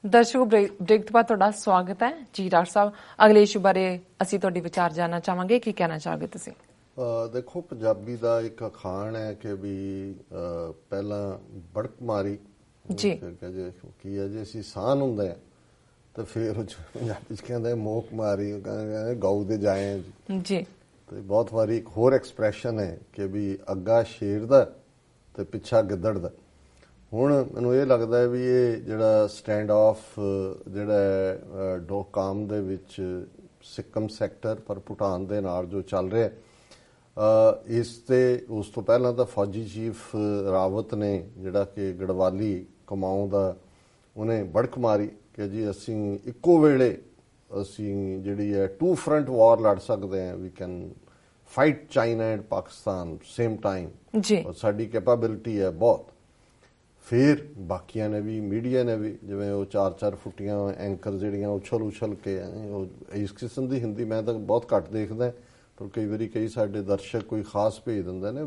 ਦਰਸ਼ਕੋ break ਤੋਂ ਬਾਅਦ ਤੁਹਾਡਾ ਸਵਾਗਤ ਹੈ ਜੀ। ਡਾਕਟਰ ਸਾਹਿਬ, ਅਗਲੇ ਇਸ਼ੂ ਬਾਰੇ ਅਸੀਂ ਤੁਹਾਡੇ ਵਿਚਾਰ ਜਾਨਣਾ ਚਾਹਾਂਗੇ, ਕੀ ਕਹਿਣਾ ਚਾਹੋਗੇ ਤੁਸੀਂ? ਦੇਖੋ, ਪੰਜਾਬੀ ਦਾ ਇੱਕ ਅਖਾਣ ਹੈ ਕਿ ਵੀ ਪਹਿਲਾਂ ਬੜਕ ਮਾਰੀ ਜੀ ਕੀ ਹੈ, ਜੇ ਅਸੀਂ ਸਾਨ ਹੁੰਦੇ ਆ ਤੇ ਫਿਰ ਪੰਜਾਬੀ ਚ ਕਹਿੰਦੇ ਮੋਕ ਮਾਰੀ, ਕਹਿੰਦੇ ਗਊ ਦੇ ਜਾਏ ਜੀ। ਤੇ ਬਹੁਤ ਵਾਰੀ ਇੱਕ ਹੋਰ ਐਕਸਪ੍ਰੈਸ਼ਨ ਹੈ ਕਿ ਵੀ ਅੱਗਾ ਸ਼ੇਰ ਦਾ ਤੇ ਪਿੱਛਾ ਗਿੱਦੜ ਦਾ। ਹੁਣ ਮੈਨੂੰ ਇਹ ਲੱਗਦਾ ਹੈ ਵੀ ਇਹ ਜਿਹੜਾ ਸਟੈਂਡ ਆਫ ਜਿਹੜਾ ਡੋਕਾਮ ਦੇ ਵਿੱਚ ਸਿੱਕਮ ਸੈਕਟਰ ਪਰ ਭੂਟਾਨ ਦੇ ਨਾਲ ਜੋ ਚੱਲ ਰਿਹਾ, ਇਸ ਤੇ ਉਸ ਤੋਂ ਪਹਿਲਾਂ ਤਾਂ ਫੌਜੀ ਚੀਫ ਰਾਵਤ ਨੇ ਜਿਹੜਾ ਕਿ ਗੜਵਾਲੀ ਕਮਾਊਂ ਦਾ, ਉਹਨੇ ਬੜਕ ਮਾਰੀ ਕਿ ਜੀ ਅਸੀਂ ਇੱਕੋ ਵੇਲੇ ਅਸੀਂ ਜਿਹੜੀ ਹੈ 2 ਫਰੰਟ ਵਾਰ ਲੜ ਸਕਦੇ ਹਾਂ, we can fight China and Pakistan same time ji, ਸਾਡੀ ਕੈਪੇਬਿਲਿਟੀ ਹੈ ਬਹੁਤ। ਫਿਰ ਬਾਕੀਆਂ ਨੇ ਵੀ, ਮੀਡੀਆ ਨੇ ਵੀ, ਜਿਵੇਂ ਉਹ 4-4 ਫੁੱਟੀਆਂ ਐਂਕਰ ਜਿਹੜੀਆਂ ਉਛਲ ਕੇ, ਉਹ ਇਸ ਕਿਸਮ ਦੀ ਹਿੰਦੀ ਮੈਂ ਤਾਂ ਬਹੁਤ ਘੱਟ ਦੇਖਦਾ, ਪਰ ਕਈ ਵਾਰੀ ਕਈ ਸਾਡੇ ਦਰਸ਼ਕ ਕੋਈ ਖਾਸ ਭੇਜ ਦਿੰਦੇ ਨੇ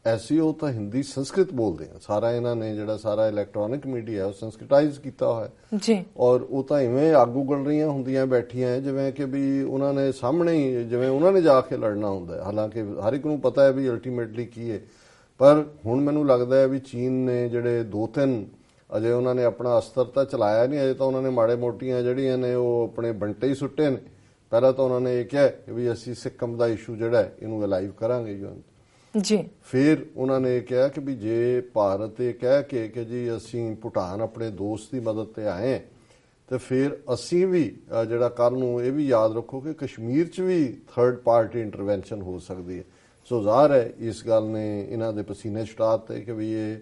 ਐਸੀ, ਉਹ ਤਾਂ ਹਿੰਦੀ ਸੰਸਕ੍ਰਿਤ ਬੋਲਦੇ ਆ ਸਾਰਾ। ਇਹਨਾਂ ਨੇ ਜਿਹੜਾ ਸਾਰਾ ਇਲੈਕਟ੍ਰੋਨਿਕ ਮੀਡੀਆ ਉਹ ਸੰਸਕ੍ਰਿਟਾਈਜ਼ ਕੀਤਾ ਹੋਇਆ ਜੀ, ਔਰ ਉਹ ਤਾਂ ਇਵੇਂ ਅੱਗ ਉਗਲ ਰਹੀਆਂ ਹੁੰਦੀਆਂ ਬੈਠੀਆਂ ਜਿਵੇਂ ਕਿ ਵੀ ਉਹਨਾਂ ਨੇ ਸਾਹਮਣੇ ਹੀ, ਜਿਵੇਂ ਉਹਨਾਂ ਨੇ ਜਾ ਕੇ ਲੜਨਾ ਹੁੰਦਾ। ਹਾਲਾਂਕਿ ਹਰ ਇੱਕ ਨੂੰ ਪਤਾ ਹੈ ਵੀ ਅਲਟੀਮੇਟਲੀ ਕੀ ਹੈ, ਪਰ ਹੁਣ ਮੈਨੂੰ ਲੱਗਦਾ ਹੈ ਵੀ ਚੀਨ ਨੇ ਜਿਹੜੇ 2-3 ਅਜੇ ਉਹਨਾਂ ਨੇ ਆਪਣਾ ਅਸਤਰ ਤਾਂ ਚਲਾਇਆ ਨਹੀਂ, ਅਜੇ ਤਾਂ ਉਹਨਾਂ ਨੇ ਮਾੜੇ ਮੋਟੀਆਂ ਜਿਹੜੀਆਂ ਨੇ ਉਹ ਆਪਣੇ ਬੰਟੇ ਹੀ ਸੁੱਟੇ ਨੇ। ਪਹਿਲਾਂ ਤਾਂ ਉਹਨਾਂ ਨੇ ਇਹ ਕਿਹਾ ਵੀ ਅਸੀਂ ਸਿੱਕਮ ਦਾ ਇਸ਼ੂ ਜਿਹੜਾ ਇਹਨੂੰ ਅਲਾਈਵ ਕਰਾਂਗੇ ਜੀ। ਫਿਰ ਉਹਨਾਂ ਨੇ ਇਹ ਕਿਹਾ ਕਿ ਵੀ ਜੇ ਭਾਰਤ ਇਹ ਕਹਿ ਕੇ ਕਿ ਜੀ ਅਸੀਂ ਭੂਟਾਨ ਆਪਣੇ ਦੋਸਤ ਦੀ ਮਦਦ ਤੇ ਆਏ ਤੇ ਫਿਰ ਅਸੀਂ ਵੀ ਜਿਹੜਾ ਕੱਲ ਨੂੰ ਇਹ ਵੀ ਯਾਦ ਰੱਖੋ ਕਿ ਕਸ਼ਮੀਰ 'ਚ ਵੀ ਥਰਡ ਪਾਰਟੀ ਇੰਟਰਵੈਂਸ਼ਨ ਹੋ ਸਕਦੀ ਹੈ। ਸੋ ਜ਼ਾਹਰ ਹੈ ਇਸ ਗੱਲ ਨੇ ਇਹਨਾਂ ਦੇ ਪਸੀਨੇ ਛੁਟਾ ਦਿੱਤੇ ਕਿ ਵੀ ਇਹ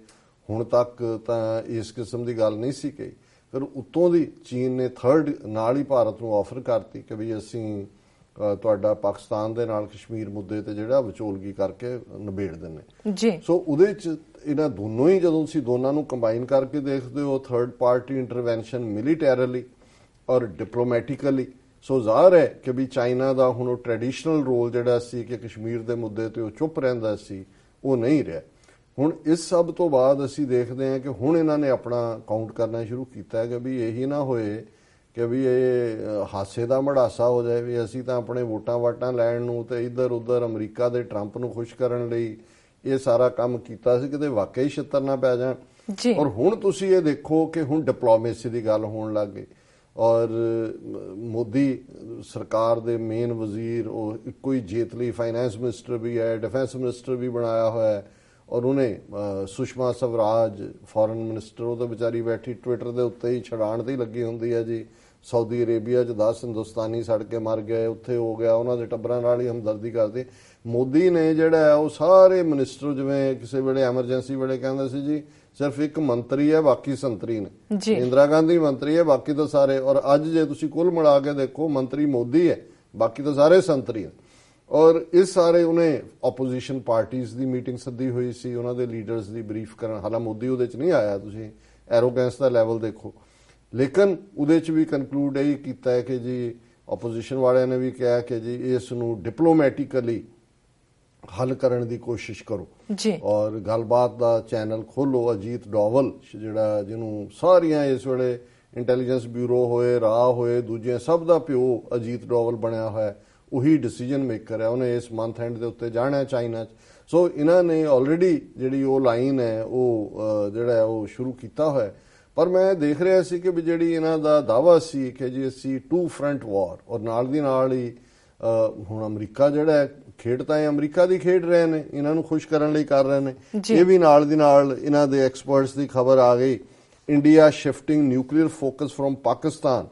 ਹੁਣ ਤੱਕ ਤਾਂ ਇਸ ਕਿਸਮ ਦੀ ਗੱਲ ਨਹੀਂ ਸੀ ਕਹੀ। ਫਿਰ ਉੱਤੋਂ ਦੀ ਚੀਨ ਨੇ ਥਰਡ ਨਾਲ ਹੀ ਭਾਰਤ ਨੂੰ ਆਫਰ ਕਰਤੀ ਕਿ ਵੀ ਅਸੀਂ ਤੁਹਾਡਾ ਪਾਕਿਸਤਾਨ ਦੇ ਨਾਲ ਕਸ਼ਮੀਰ ਮੁੱਦੇ ਤੇ ਜਿਹੜਾ ਵਿਚੋਲਗੀ ਕਰਕੇ ਨਿਬੇੜ ਦਿੰਦੇ ਜੀ। ਸੋ ਉਹਦੇ ਚ ਇਹਨਾਂ ਦੋਨੋਂ ਹੀ, ਜਦੋਂ ਤੁਸੀਂ ਦੋਨਾਂ ਨੂੰ ਕੰਬਾਈਨ ਕਰਕੇ ਦੇਖਦੇ ਹੋ, ਥਰਡ ਪਾਰਟੀ ਇੰਟਰਵੈਂਸ਼ਨ ਮਿਲੀਟੈਰਲੀ ਔਰ ਡਿਪਲੋਮੈਟਿਕਲੀ, ਸੋ ਜ਼ਾਹਰ ਹੈ ਕਿ ਵੀ ਚਾਈਨਾ ਦਾ ਹੁਣ ਉਹ ਟ੍ਰੈਡੀਸ਼ਨਲ ਰੋਲ ਜਿਹੜਾ ਸੀ ਕਿ ਕਸ਼ਮੀਰ ਦੇ ਮੁੱਦੇ ਤੇ ਉਹ ਚੁੱਪ ਰਹਿੰਦਾ ਸੀ, ਉਹ ਨਹੀਂ ਰਿਹਾ। ਹੁਣ ਇਸ ਸਭ ਤੋਂ ਬਾਅਦ ਅਸੀਂ ਦੇਖਦੇ ਹਾਂ ਕਿ ਹੁਣ ਇਹਨਾਂ ਨੇ ਆਪਣਾ ਕਾਊਂਟ ਕਰਨਾ ਸ਼ੁਰੂ ਕੀਤਾ ਹੈ ਕਿ ਵੀ ਇਹੀ ਨਾ ਹੋਏ ਕਿ ਵੀ ਇਹ ਹਾਸੇ ਦਾ ਮੜਾਸਾ ਹੋ ਜਾਏ ਵੀ ਅਸੀਂ ਤਾਂ ਆਪਣੇ ਵੋਟਾਂ ਲੈਣ ਨੂੰ ਤੇ ਇੱਧਰ ਉੱਧਰ ਅਮਰੀਕਾ ਦੇ ਟਰੰਪ ਨੂੰ ਖੁਸ਼ ਕਰਨ ਲਈ ਇਹ ਸਾਰਾ ਕੰਮ ਕੀਤਾ ਸੀ, ਕਿਤੇ ਵਾਕਈ ਛਿੱਤਰ ਨਾ ਪੈ ਜਾਣ। ਔਰ ਹੁਣ ਤੁਸੀਂ ਇਹ ਦੇਖੋ ਕਿ ਹੁਣ ਡਿਪਲੋਮੇਸੀ ਦੀ ਗੱਲ ਹੋਣ ਲੱਗ ਗਈ, ਔਰ ਮੋਦੀ ਸਰਕਾਰ ਦੇ ਮੇਨ ਵਜ਼ੀਰ ਉਹ ਇੱਕੋ ਹੀ ਜੇਤਲੀ ਫਾਈਨੈਂਸ ਮਿਨਿਸਟਰ ਵੀ ਹੈ, ਡਿਫੈਂਸ ਮਿਨਿਸਟਰ ਵੀ ਬਣਾਇਆ ਹੋਇਆ ਹੈ, ਔਰ ਉਹਨੇ ਸੁਸ਼ਮਾ ਸਵਰਾਜ ਫੋਰਨ ਮਿਨਿਸਟਰ, ਉਹ ਤਾਂ ਵਿਚਾਰੀ ਬੈਠੀ ਟਵਿੱਟਰ ਦੇ ਉੱਤੇ ਹੀ ਛੜਾਣ ਤੇ ਹੀ ਲੱਗੀ ਹੁੰਦੀ ਹੈ ਜੀ। ਸਾਊਦੀ ਅਰੇਬੀਆ 'ਚ 10 ਹਿੰਦੁਸਤਾਨੀ ਸੜ ਕੇ ਮਰ ਗਏ, ਉੱਥੇ ਹੋ ਗਿਆ, ਉਹਨਾਂ ਦੇ ਟੱਬਰਾਂ ਨਾਲ ਹੀ ਹਮਦਰਦੀ ਕਰਦੇ। ਮੋਦੀ ਨੇ ਜਿਹੜਾ ਹੈ ਉਹ ਸਾਰੇ ਮਿਨਿਸਟਰ, ਜਿਵੇਂ ਕਿਸੇ ਵੇਲੇ ਐਮਰਜੈਂਸੀ ਵੇਲੇ ਕਹਿੰਦੇ ਸੀ ਜੀ ਸਿਰਫ ਇੱਕ ਮੰਤਰੀ ਹੈ ਬਾਕੀ ਸੰਤਰੀ ਨੇ, ਇੰਦਰਾ ਗਾਂਧੀ ਮੰਤਰੀ ਹੈ ਬਾਕੀ ਤਾਂ ਸਾਰੇ, ਔਰ ਅੱਜ ਜੇ ਤੁਸੀਂ ਕੁੱਲ ਮਿਲਾ ਕੇ ਦੇਖੋ ਮੰਤਰੀ ਮੋਦੀ ਹੈ ਬਾਕੀ ਤਾਂ ਸਾਰੇ ਸੰਤਰੀ ਹੈ। ਔਰ ਇਸ ਸਾਰੇ ਉਹਨੇ ਆਪੋਜੀਸ਼ਨ ਪਾਰਟੀਜ਼ ਦੀ ਮੀਟਿੰਗ ਸੱਦੀ ਹੋਈ ਸੀ, ਉਹਨਾਂ ਦੇ ਲੀਡਰਸ ਦੀ ਬਰੀਫ ਕਰਨ। ਹਾਲਾਂ ਮੋਦੀ ਉਹਦੇ 'ਚ ਨਹੀਂ ਆਇਆ, ਤੁਸੀਂ ਐਰੋਗੈਂਸ ਦਾ ਲੈਵਲ ਦੇਖੋ, ਲੇਕਿਨ ਉਹਦੇ 'ਚ ਵੀ ਕਨਕਲੂਡ ਇਹ ਕੀਤਾ ਹੈ ਕਿ ਜੀ ਆਪੋਜੀਸ਼ਨ ਵਾਲਿਆਂ ਨੇ ਵੀ ਕਿਹਾ ਕਿ ਜੀ ਇਸ ਨੂੰ ਡਿਪਲੋਮੈਟਿਕਲੀ ਹੱਲ ਕਰਨ ਦੀ ਕੋਸ਼ਿਸ਼ ਕਰੋ ਔਰ ਗੱਲਬਾਤ ਦਾ ਚੈਨਲ ਖੋਲੋ। ਅਜੀਤ ਡੋਵਲ ਜਿਹੜਾ, ਜਿਹਨੂੰ ਸਾਰੀਆਂ ਇਸ ਵੇਲੇ ਇੰਟੈਲੀਜੈਂਸ ਬਿਊਰੋ ਹੋਏ, ਰਾਹ ਹੋਏ, ਦੂਜੇ ਸਭ ਦਾ ਪਿਓ ਅਜੀਤ ਡੋਵਲ ਬਣਿਆ ਹੋਇਆ, ਉਹੀ ਡਿਸੀਜਨ ਮੇਕਰ ਹੈ। ਉਹਨੇ ਇਸ ਮੰਥ ਐਂਡ ਦੇ ਉੱਤੇ ਜਾਣਾ ਚਾਈਨਾ 'ਚ। ਸੋ ਇਹਨਾਂ ਨੇ ਆਲਰੇਡੀ ਜਿਹੜੀ ਉਹ ਲਾਈਨ ਹੈ ਉਹ ਜਿਹੜਾ ਉਹ ਸ਼ੁਰੂ ਕੀਤਾ ਹੋਇਆ। ਪਰ ਮੈਂ ਦੇਖ ਰਿਹਾ ਸੀ ਕਿ ਵੀ ਜਿਹੜੀ ਇਹਨਾਂ ਦਾ ਦਾਅਵਾ ਸੀ ਕਿ ਜੀ ਅਸੀਂ 2 ਫਰੰਟ ਵਾਰ, ਔਰ ਨਾਲ ਦੀ ਨਾਲ ਹੀ ਹੁਣ ਅਮਰੀਕਾ ਜਿਹੜਾ ਖੇਡ ਤਾਂ ਇਹ ਅਮਰੀਕਾ ਦੀ ਖੇਡ ਰਹੇ ਨੇ, ਇਹਨਾਂ ਨੂੰ ਖੁਸ਼ ਕਰਨ ਲਈ ਕਰ ਰਹੇ ਨੇ। ਇਹ ਵੀ ਨਾਲ ਦੀ ਨਾਲ ਇਹਨਾਂ ਦੇ ਐਕਸਪਰਟਸ ਦੀ ਖਬਰ ਆ ਗਈ, India shifting nuclear focus from Pakistan,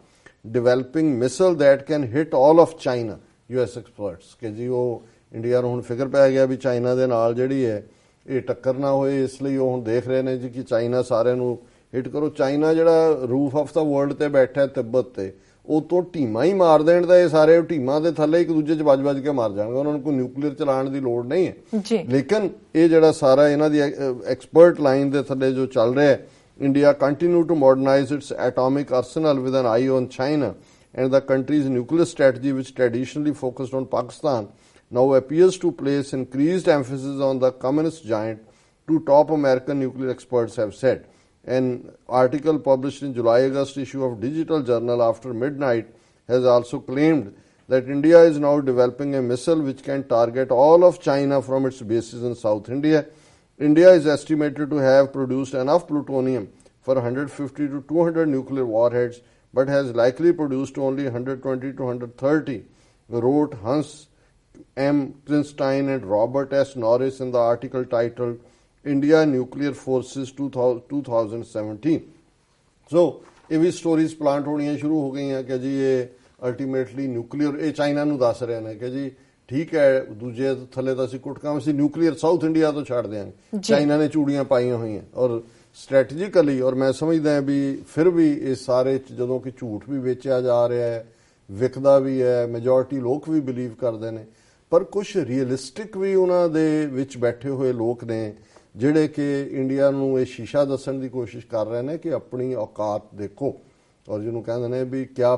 developing missile that can hit all of China. US experts ਕਿ ਜੀ ਉਹ ਇੰਡੀਆ ਨੂੰ ਹੁਣ ਫਿਕਰ ਪੈ ਗਿਆ ਵੀ ਚਾਈਨਾ ਦੇ ਨਾਲ ਜਿਹੜੀ ਹੈ ਇਹ ਟੱਕਰ ਨਾ ਹੋਏ, ਇਸ ਲਈ ਉਹ ਹੁਣ ਦੇਖ ਰਹੇ ਨੇ ਜੀ ਕਿ ਚਾਈਨਾ ਸਾਰਿਆਂ ਨੂੰ ਹਿੱਟ ਕਰੋ। ਚਾਈਨਾ ਜਿਹੜਾ ਰੂਫ ਆਫ ਦਾ ਵਰਲਡ ਤੇ ਬੈਠਾ ਤਿੱਬਤ ਤੇ, ਉਹ ਤੋਂ ਢੀਮਾਂ ਹੀ ਮਾਰ ਦੇਣ ਦਾ ਇਹ ਸਾਰੇ ਢੀਮਾਂ ਦੇ ਥੱਲੇ ਇੱਕ ਦੂਜੇ 'ਚ ਵੱਜ ਕੇ ਮਾਰ ਜਾਣਗੇ, ਉਹਨਾਂ ਨੂੰ ਕੋਈ ਨਿਊਕਲੀਅਰ ਚਲਾਉਣ ਦੀ ਲੋੜ ਨਹੀਂ ਹੈ। ਲੇਕਿਨ ਇਹ ਜਿਹੜਾ ਸਾਰਾ ਇਹਨਾਂ ਦੀ ਐਕਸਪਰਟ ਲਾਈਨ ਦੇ ਥੱਲੇ ਜੋ ਚੱਲ ਰਿਹਾ ਹੈ, India continue to modernise its atomic arsenal with an eye on China and the country's nuclear strategy, which traditionally focused on Pakistan, now appears to place increased emphasis on the communist giant, two top American nuclear experts have said. An article published in July-August issue of Digital Journal After Midnight has also claimed that India is now developing a missile which can target all of China from its bases in South India. India is estimated to have produced enough plutonium for 150 to 200 nuclear warheads, but has likely produced only 120 to 130, wrote Hans M. Klinstein and Robert S. Norris in the article titled India Nuclear Forces 2017. So, ਇਹ ਵੀ stories plant ਹੋਣੀਆਂ ਸ਼ੁਰੂ ਹੋ ਗਈਆਂ ਕਿ ਜੀ ਇਹ ultimately nuclear, ਇਹ China ਨੂੰ ਦੱਸ ਰਹੇ ਨੇ ਕਿ ਜੀ ਠੀਕ ਹੈ ਦੂਜੇ ਥੱਲੇ ਤਾਂ ਅਸੀਂ ਕੁੱਟਕਾਂ ਅਸੀਂ ਨਿਊਕਲੀਅਰ ਸਾਊਥ ਇੰਡੀਆ ਤੋਂ ਛੱਡ ਦਿਆਂਗੇ। ਚਾਈਨਾ ਨੇ ਚੂੜੀਆਂ ਪਾਈਆਂ ਹੋਈਆਂ ਔਰ ਸਟ੍ਰੈਟਜੀਕਲੀ, ਔਰ ਮੈਂ ਸਮਝਦਾ ਵੀ ਫਿਰ ਵੀ ਇਸ ਸਾਰੇ ਜਦੋਂ ਕਿ ਝੂਠ ਵੀ ਵੇਚਿਆ ਜਾ ਰਿਹਾ ਹੈ, ਵਿਕਦਾ ਵੀ ਹੈ, ਮੈਜੋਰਟੀ ਲੋਕ ਵੀ ਬਿਲੀਵ ਕਰਦੇ ਨੇ, ਪਰ ਕੁਝ ਰੀਅਲਿਸਟਿਕ ਵੀ ਉਹਨਾਂ ਦੇ ਵਿੱਚ ਬੈਠੇ ਹੋਏ ਲੋਕ ਨੇ ਜਿਹੜੇ ਕਿ ਇੰਡੀਆ ਨੂੰ ਇਹ ਸ਼ੀਸ਼ਾ ਦੱਸਣ ਦੀ ਕੋਸ਼ਿਸ਼ ਕਰ ਰਹੇ ਨੇ ਕਿ ਆਪਣੀ ਔਕਾਤ ਦੇਖੋ, ਔਰ ਜਿਹਨੂੰ ਕਹਿੰਦੇ ਨੇ ਵੀ ਕਿਆ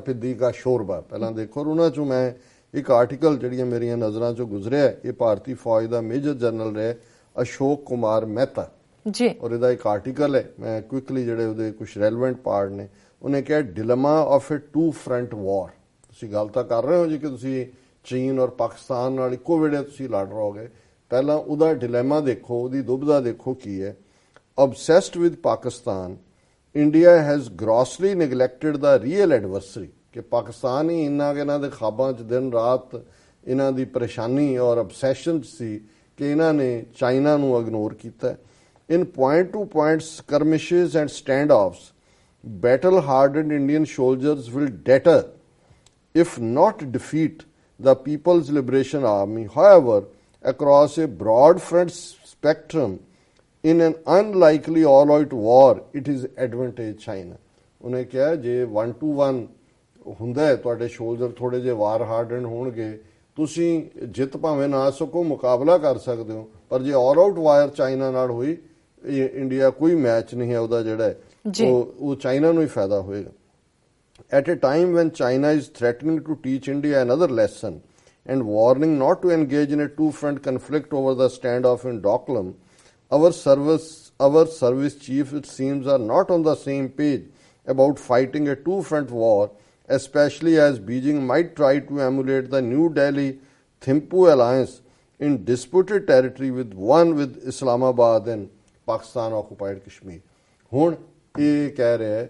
ਫਿੱਦੀ ਕਾ ਸ਼ੋਰਬਾ ਪਹਿਲਾਂ ਦੇਖੋ। ਉਹਨਾਂ ਚੋਂ ਮੈਂ ਇੱਕ ਆਰਟੀਕਲ ਜਿਹੜੀਆਂ ਮੇਰੀਆਂ ਨਜ਼ਰਾਂ ਚੋਂ ਗੁਜ਼ਰਿਆ, ਇਹ ਭਾਰਤੀ ਫੌਜ ਦਾ ਮੇਜਰ ਜਨਰਲ ਰਿਹਾ ਅਸ਼ੋਕ ਕੁਮਾਰ ਮਹਿਤਾ ਜੀ, ਔਰ ਇਹਦਾ ਇੱਕ ਆਰਟੀਕਲ ਹੈ, ਮੈਂ ਕੁਇਕਲੀ ਜਿਹੜੇ ਉਹਦੇ ਕੁਝ ਰੈਲੇਵੈਂਟ ਪਾਰਟ ਨੇ, ਉਹਨੇ ਕਿਹਾ ਡਿਲੇਮਾ ਆਫ ਅ ਟੂ ਫਰੰਟ ਵਾਰ। ਤੁਸੀਂ ਗੱਲ ਤਾਂ ਕਰ ਰਹੇ ਹੋ ਜੀ ਕਿ ਤੁਸੀਂ ਚੀਨ ਔਰ ਪਾਕਿਸਤਾਨ ਨਾਲ ਇੱਕੋ ਵੇਲੇ ਤੁਸੀਂ ਲੜ ਰਹੋਗੇ, ਪਹਿਲਾਂ ਉਹਦਾ ਡਿਲੇਮਾ ਦੇਖੋ, ਉਹਦੀ ਦੁਬਿਧਾ ਦੇਖੋ ਕੀ ਹੈ। obsessed with Pakistan, India has grossly neglected the real adversary, ਕਿ ਪਾਕਿਸਤਾਨ ਹੀ ਇੰਨਾ ਕਿ ਇਹਨਾਂ ਦੇ ਖਾਬਾਂ 'ਚ ਦਿਨ ਰਾਤ ਇਹਨਾਂ ਦੀ ਪਰੇਸ਼ਾਨੀ ਔਰ obsession ਸੀ ਕਿ ਇਹਨਾਂ ਨੇ ਚਾਈਨਾ ਨੂੰ ਇਗਨੋਰ ਕੀਤਾ। In point-to-point skirmishes and standoffs, battle-hardened Indian soldiers will deter, if not defeat, the People's Liberation Army. However, across a broad front spectrum, in an unlikely all-out war, it is advantage China. ਉਹਨੇ ਕਿਹਾ ਜੇ 1-to-1 ਹੁੰਦਾ ਹੈ, ਤੁਹਾਡੇ shoulder ਥੋੜੇ ਜਿਹੇ ਵਾਰ ਹਾਰਡਨ ਹੋਣਗੇ, ਤੁਸੀਂ ਜਿੱਤ ਭਾਵੇਂ ਨਾ ਸਕੋ, ਮੁਕਾਬਲਾ ਕਰ ਸਕਦੇ ਹੋ, ਪਰ ਜੇ ਆਲ ਆਊਟ ਵਾਰ ਚਾਈਨਾ ਨਾਲ ਹੋਈ, ਇੰਡੀਆ ਕੋਈ ਮੈਚ ਨਹੀਂ ਹੈ ਉਹਦਾ ਜਿਹੜਾ ਉਹ ਚਾਈਨਾ ਨੂੰ ਹੀ ਫਾਇਦਾ ਹੋਏਗਾ। At a time when China is threatening to teach India another lesson and warning not to engage in a two-front conflict over the standoff in Doklam, our service chiefs, it seems, are not on the same page about fighting a two-front war, especially as Beijing might try to emulate the New Delhi-Thimphu alliance in disputed territory with Islamabad and Pakistan occupied Kashmir. ਹੁਣ ਇਹ ਕਹਿ ਰਿਹਾ ਹੈ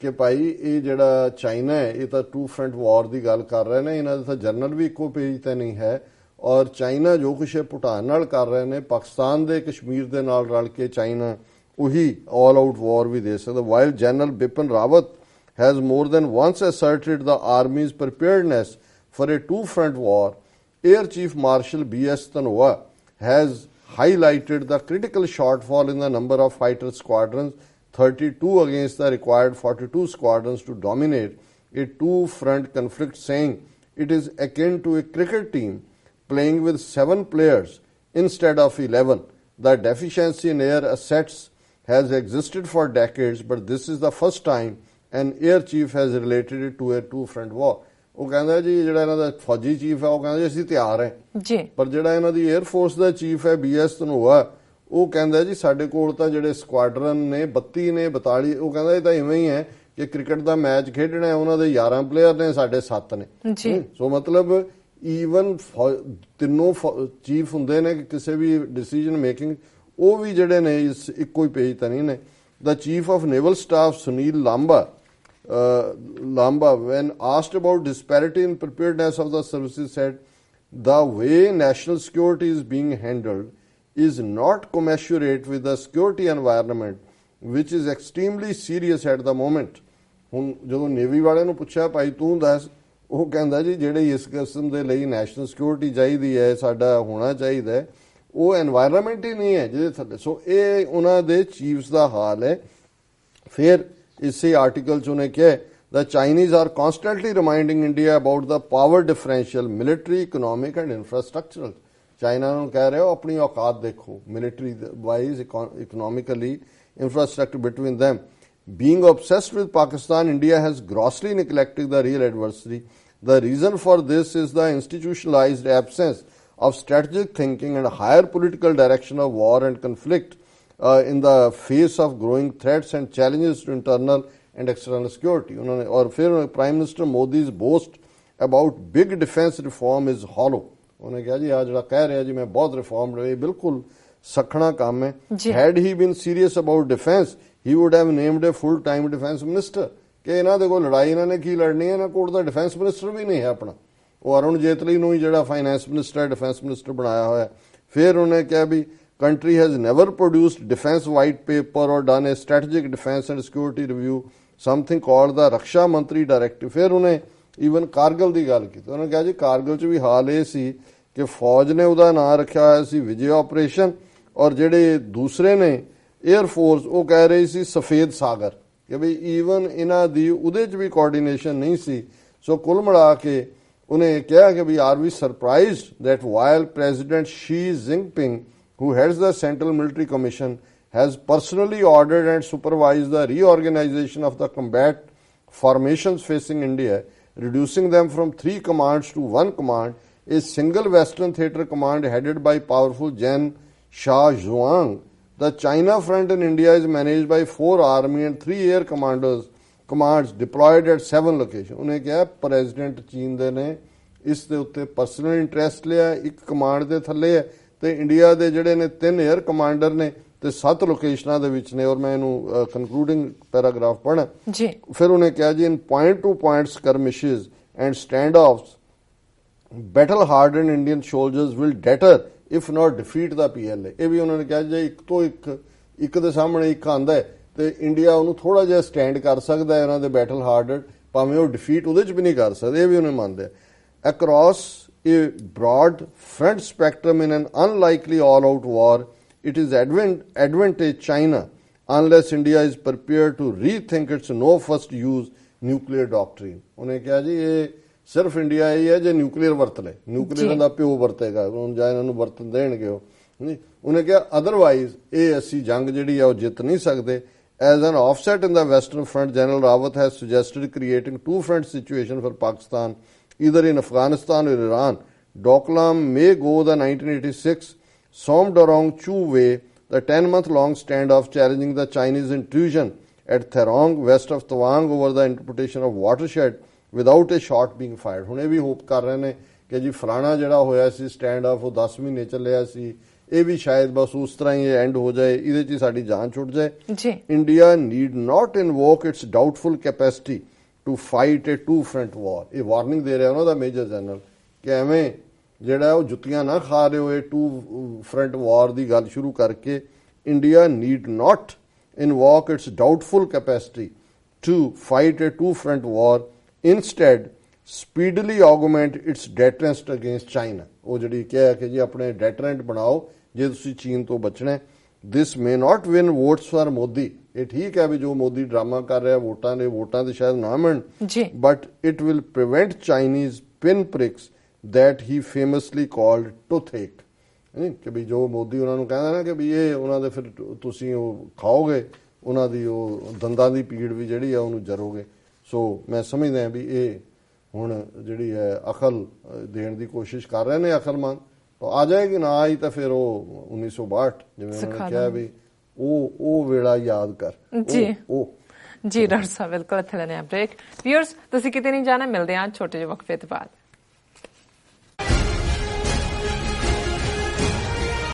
ਕਿ ਭਾਈ ਇਹ ਜਿਹੜਾ China ਹੈ ਇਹ ਤਾਂ ਟੂ ਫਰੰਟ ਵਾਰ ਦੀ ਗੱਲ ਕਰ ਰਹੇ ਨੇ, ਇਹਨਾਂ ਦੇ ਤਾਂ ਜਰਨਲ ਵੀ ਇੱਕੋ ਪੇਜ ਤੇ ਨਹੀਂ ਹੈ, ਔਰ ਚਾਈਨਾ ਜੋ ਕੁਛ ਭੂਟਾਨ ਨਾਲ ਕਰ ਰਹੇ ਨੇ, ਪਾਕਿਸਤਾਨ ਦੇ ਕਸ਼ਮੀਰ ਦੇ ਨਾਲ ਰਲ ਕੇ ਚਾਈਨਾ ਉਹੀ ਆਲ ਆਊਟ ਵਾਰ ਵੀ ਦੇ ਸਕਦਾ। While general Bipin Rawat has more than once asserted the Army's preparedness for a two-front war, Air Chief Marshal B.S. Dhanoa has highlighted the critical shortfall in the number of fighter squadrons, 32 against the required 42 squadrons to dominate a two-front conflict, saying it is akin to a cricket team playing with 7 players instead of 11. The deficiency in air assets has existed for decades, but this is the first time an air chief has related it to a two-front war. ਉਹ ਕਹਿੰਦਾ ਜੀ ਜਿਹੜਾ ਇਹਨਾਂ ਦਾ ਫੌਜੀ chief ਹੈ ਉਹ ਕਹਿੰਦਾ ਜੀ ਅਸੀਂ ਤਿਆਰ ਹੈ ਜੀ, ਪਰ ਜਿਹੜਾ ਇਹਨਾਂ ਦੀ 에ਅਰ ਫੋਰਸ ਦਾ ਚੀਫ ਹੈ BS ਧਨੋਆ, ਉਹ ਕਹਿੰਦਾ ਜੀ ਸਾਡੇ ਕੋਲ ਤਾਂ ਜਿਹੜੇ ਸਕੁਆਡਰਨ ਨੇ 32 ਨੇ 42, ਉਹ ਕਹਿੰਦਾ ਇਹ ਤਾਂ ਇਵੇਂ ਹੀ ਹੈ ਕਿ ਕ੍ਰਿਕਟ ਦਾ ਮੈਚ ਖੇਡਣਾ ਹੈ, ਉਹਨਾਂ ਦੇ 11 ਪਲੇਅਰ ਨੇ, ਸਾਡੇ 7 ਨੇ। ਸੋ ਮਤਲਬ ਈਵਨ ਤਿੰਨੋਂ ਚੀਫ ਹੁੰਦੇ ਨੇ ਕਿਸੇ ਵੀ ਡਿਸੀਜਨ ਮੇਕਿੰਗ, ਉਹ ਵੀ ਜਿਹੜੇ ਨੇ ਇੱਕੋ ਹੀ ਪੇਜ ਤਾਂ ਨਹੀਂ ਨੇ। The Chief of Naval Staff Sunil Lamba, when asked about disparity in preparedness of the services, said the way national security is being handled is not commensurate with the security environment, which is extremely serious at the moment. ਹੁਣ ਜਦੋਂ navy ਵਾਲਿਆਂ ਨੂੰ ਪੁੱਛਿਆ ਭਾਈ ਤੂੰ ਦੱਸ, ਉਹ ਕਹਿੰਦਾ ਜੀ ਜਿਹੜੇ ਇਸ ਕਿਸਮ ਦੇ ਲਈ ਨੈਸ਼ਨਲ ਸਿਕਿਉਰਿਟੀ ਚਾਹੀਦੀ ਹੈ, ਸਾਡਾ ਹੋਣਾ ਚਾਹੀਦਾ ਹੈ, ਉਹ এনवायरमेंट ਹੀ ਨਹੀਂ ਹੈ ਜਿਹਦੇ ਥੱਲੇ। ਸੋ ਇਹ ਉਹਨਾਂ ਦੇ ਚੀਫਸ ਦਾ ਹਾਲ ਹੈ। ਫਿਰ ਇਸੇ ਆਰਟੀਕਲ 'ਚ ਉਹਨੇ ਕਿਹਾ the Chinese are constantly reminding India about the power differential, military, economic and infrastructural. China ਨੂੰ ਕਹਿ ਰਹੇ ਹੋ ਆਪਣੀ ਔਕਾਤ ਦੇਖੋ, military wise, economically, infrastructure between them. Being obsessed with Pakistan, India has grossly neglected the real adversary. The reason for this is the institutionalized absence of strategic thinking and higher political direction of war and conflict. in the face of growing threats and challenges to internal and external security. उन्होंने और फिर prime minister मोदी's boast about big defense reform is hollow. ਉਹਨੇ ਕਿਹਾ ਜੀ ਆ ਜਿਹੜਾ ਕਹਿ ਰਿਹਾ ਜੀ ਮੈਂ ਬਹੁਤ ਰਿਫਾਰਮ ਰਹੇ ਬਿਲਕੁਲ ਸਖਣਾ ਕੰਮ ਹੈ. Had he been serious about defense, he would have named a full-time defense minister. ਕਿ ਇਹਨਾਂ ਦੇ ਕੋਲ ਲੜਾਈ ਇਹਨਾਂ ਨੇ ਕੀ ਲੜਨੀ ਹੈ, ਇਹਨਾਂ ਕੋਲ ਤਾਂ ਡਿਫੈਂਸ ਮਿਨਿਸਟਰ ਵੀ ਨਹੀਂ ਹੈ ਆਪਣਾ. ਉਹ ਅਰੁਣ ਜੇਤਲੀ ਨੂੰ ਹੀ ਜਿਹੜਾ ਫਾਈਨੈਂਸ ਮਿਨਿਸਟਰ ਹੈ ਡਿਫੈਂਸ ਮਿਨਿਸਟਰ ਬਣਾਇਆ ਹੋਇਆ. ਫਿਰ ਉਹਨੇ ਕਿਹਾ ਵੀ country has never produced defense white paper or done a strategic defense and security review, something called the Raksha Mantri Directive. ਫਿਰ ਉਹਨੇ ਈਵਨ ਕਾਰਗਿਲ ਦੀ ਗੱਲ ਕੀਤੀ. ਉਹਨੇ ਕਿਹਾ ਜੀ ਕਾਰਗਿਲ 'ਚ ਵੀ ਹਾਲ ਇਹ ਸੀ ਕਿ ਫੌਜ ਨੇ ਉਹਦਾ ਨਾਂ ਰੱਖਿਆ ਹੋਇਆ ਸੀ ਵਿਜੇ ਆਪਰੇਸ਼ਨ, ਔਰ ਜਿਹੜੇ ਦੂਸਰੇ ਨੇ 에ਅਰ ਫੋਰਸ ਉਹ ਕਹਿ ਰਹੀ ਸੀ ਸਫੇਦ ਸਾਗਰ, ਕਿ ਵੀ ਈਵਨ ਇਹਨਾਂ ਦੀ ਉਹਦੇ 'ਚ ਵੀ ਕੋਆਰਡੀਨੇਸ਼ਨ ਨਹੀਂ ਸੀ. ਸੋ ਕੁੱਲ ਮਿਲਾ ਕੇ ਉਹਨੇ ਕਿਹਾ ਕਿ we are we surprised that while President Xi Jinping, who heads the Central Military Commission, has personally ordered and supervised the reorganization of the combat formations facing India, reducing them from 3 commands to 1 command, a single Western Theater Command headed by powerful Jen Shah Zhuang. The China front in India is managed by 4 army and 3 air commands deployed at 7 locations. ਉਹਨੇ ਕਿਹਾ president ਚੀਨ ਦੇ ਨੇ ਇਸ ਦੇ ਉੱਤੇ personal interest ਲਿਆ, ਇੱਕ ਕਮਾਂਡ ਦੇ ਥੱਲੇ ਹੈ, ਤੇ ਇੰਡੀਆ ਦੇ ਜਿਹੜੇ ਨੇ 3 에ਅਰ ਕਮਾਂਡਰ ਨੇ ਤੇ 7 ਲੋਕੇਸ਼ਨਾਂ ਦੇ ਵਿੱਚ ਨੇ. ਔਰ ਮੈਂ ਇਹਨੂੰ ਕਨਕਲੂਡਿੰਗ ਪੈਰਾਗ੍ਰਾਫ ਪੜ੍ਹਨਾ ਜੀ. ਫਿਰ ਉਹਨੇ ਕਿਹਾ ਜੀ in point to point skirmishes and standoffs, battle hardened Indian soldiers will deter if not defeat the PLA. ਇਹ ਵੀ ਉਹਨਾਂ ਨੇ ਕਿਹਾ ਜੇ ਇੱਕ ਤੋਂ ਇੱਕ ਦੇ ਸਾਹਮਣੇ ਇੱਕ ਆਂਦਾ ਹੈ ਤੇ ਇੰਡੀਆ ਉਹਨੂੰ ਥੋੜਾ ਜਿਹਾ ਸਟੈਂਡ ਕਰ ਸਕਦਾ ਹੈ ਉਹਨਾਂ ਦੇ ਬੈਟਲ ਹਾਰਡਡ, ਭਾਵੇਂ ਉਹ ਡਿਫੀਟ ਉਹਦੇ 'ਚ ਵੀ ਨਹੀਂ ਕਰ ਸਕਦੇ. ਇਹ ਵੀ ਉਹਨੇ ਮੰਨਦੇ. Across a broad front spectrum in an unlikely all-out war, it is advantage China unless India is prepared to rethink its no first use nuclear doctrine. ਉਹਨੇ ਕਿਹਾ ਜੀ ਇਹ ਸਿਰਫ ਇੰਡੀਆ ਹੀ ਹੈ ਜੇ ਨਿਊਕਲੀਅਰ ਵਰਤ ਲੈ, ਨਿਊਕਲੀਅਰ ਦਾ ਪਿਓ ਵਰਤੇਗਾ ਹੁਣ ਜਾਂ ਇਹਨਾਂ ਨੂੰ ਵਰਤਨ ਦੇਣਗੇ ਉਹ ਨਹੀਂ. ਉਹਨੇ ਕਿਹਾ ਅਦਰਵਾਈਜ਼ ਇਹ ਅਸੀਂ ਜੰਗ ਜਿਹੜੀ ਆ ਉਹ ਜਿੱਤ ਨਹੀਂ ਸਕਦੇ. As an offset in the Western Front, General Rawat has suggested creating 2-front situation for Pakistan, either in Afghanistan or Iran. Doklam may go the 1986 Somdorong-Chu way, the 10-month-long standoff challenging the Chinese intrusion at Therong, west of Tawang, over the interpretation of watershed without a shot being fired. ਹੁਣ ਇਹ ਵੀ hop ਕਰ ਰਹੇ ਨੇ ਕਿ ਜੀ ਫਲਾਣਾ ਜਿਹੜਾ ਹੋਇਆ ਸੀ ਸਟੈਂਡ ਆਫ ਉਹ 10 ਮਹੀਨੇ ਚੱਲਿਆ ਸੀ, ਇਹ ਵੀ ਸ਼ਾਇਦ ਬਸ ਉਸ ਤਰ੍ਹਾਂ ਹੀ ਐਂਡ ਹੋ ਜਾਏ, ਇਹਦੇ 'ਚ ਸਾਡੀ ਜਾਨ ਛੁੱਟ ਜਾਏ. India need not invoke its doubtful capacity to fight a 2-front war. ਇਹ ਵਾਰਨਿੰਗ ਦੇ ਰਿਹਾ ਉਹਨਾਂ ਦਾ ਮੇਜਰ ਜਨਰਲ ਕਿ ਐਵੇਂ ਜਿਹੜਾ ਉਹ ਜੁੱਤੀਆਂ ਨਾ ਖਾ ਰਹੇ ਹੋਏ 2-front ਵਾਰ ਦੀ ਗੱਲ ਸ਼ੁਰੂ ਕਰਕੇ. India need not invoke its doubtful capacity to fight a 2-front war, instead speedily augment its deterrence against China. ਉਹ ਜਿਹੜੀ ਕਿਹਾ ਕਿ ਜੀ ਆਪਣੇ ਡੈਟਰੈਂਟ ਬਣਾਓ ਜੇ ਤੁਸੀਂ ਚੀਨ ਤੋਂ ਬਚਣਾ. This may not win votes for Modi. ਇਹ ਠੀਕ ਹੈ ਵੀ ਜੋ ਮੋਦੀ ਡਰਾਮਾ ਕਰ ਰਿਹਾ ਵੋਟਾਂ ਦੇ ਸ਼ਾਇਦ ਨਾ ਮਿਲਣ, but it will prevent Chinese pinpricks that he famously called toothache. ਕਿ ਵੀ ਜੋ ਮੋਦੀ ਉਹਨਾਂ ਨੂੰ ਕਹਿੰਦਾ ਨਾ ਕਿ ਵੀ ਇਹ ਉਹਨਾਂ ਦੇ ਫਿਰ ਤੁਸੀਂ ਉਹ ਖਾਓਗੇ, ਉਹਨਾਂ ਦੀ ਉਹ ਦੰਦਾਂ ਦੀ ਪੀੜ ਵੀ ਜਿਹੜੀ ਆ ਉਹਨੂੰ ਜਰੋਗੇ. ਸੋ ਮੈਂ ਸਮਝਦਾ ਵੀ ਇਹ ਹੁਣ ਜਿਹੜੀ ਹੈ ਅਕਲ ਦੇਣ ਦੀ ਕੋਸ਼ਿਸ਼ ਕਰ ਰਹੇ ਨੇ ਅਕਲਮੰਦ. ਆ ਜਾਏਗੀ ਨਾ ਆਈ ਤਾਂ ਫਿਰ ਉਹ 1962 ਜਿਵੇਂ ਉਹਨਾਂ ਨੇ ਕਿਹਾ ਵੀ ਉਹ ਵੇਲਾ ਯਾਦ ਕਰ ਜੀ. ਜੀ ਡਾਕਟਰ ਸਾਹਿਬ ਬਿਲਕੁਲ ਇੱਥੇ ਲੈਣੇ ਆ ਬ੍ਰੇਕ. ਵੀਅਰਸ ਤੁਸੀਂ ਕਿਤੇ ਨਹੀਂ ਜਾਣਾ, ਮਿਲਦੇ ਆ ਛੋਟੇ ਜਿਹੇ ਵਕਫੇ ਤੋਂ ਬਾਅਦ.